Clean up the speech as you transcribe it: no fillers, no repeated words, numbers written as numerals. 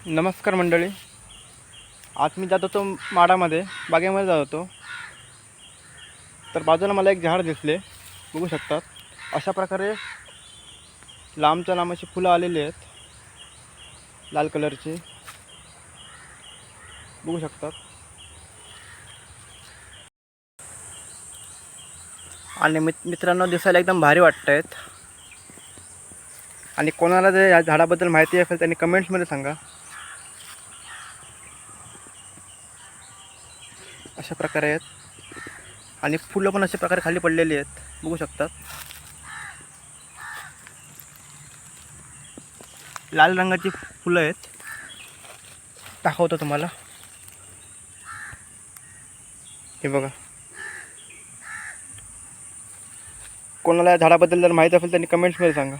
नमस्कार मंडळी. आज मी जात होतो माडामध्ये, बागेमध्ये जात होतो. तर बाजूला मला एक झाड दिसले, बघू शकतात. अशा प्रकारे लांबच्या लांब अशी फुलं आलेली आहेत, लाल कलरची, बघू शकतात. आणि मित्रांनो, दिसायला एकदम भारी वाटत आहेत. आणि कोणाला जर या झाडाबद्दल माहिती असेल त्यांनी कमेंट्समध्ये सांगा. अशा प्रकारे आहेत आणि फुलं पण अशा प्रकारे खाली पडलेली आहेत, बघू शकतात. लाल रंगाची फुलं आहेत, दाखवतो तुम्हाला. हे बघा. कोणाला या झाडाबद्दल जर माहिती असेल त्यांनी कमेंट्समध्ये सांगा.